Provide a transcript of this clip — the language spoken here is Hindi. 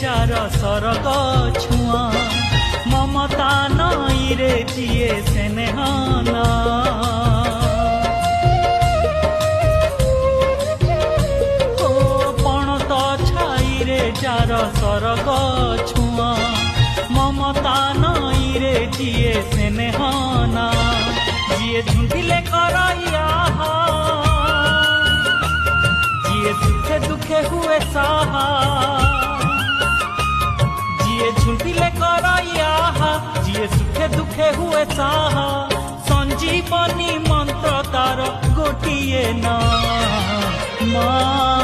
जार सरग छुआ ममता नई रे दिए स्नेहना जार सरग छुआ ममता नई रे दिए स्नेहना जिए झुंटिले करैया जिए सुखे दुखे हुए साहा जिए झुंटिले करैया जिए सुखे दुखे हुए साहा संजीवनी मंत्र तार गोटिए ना माँ।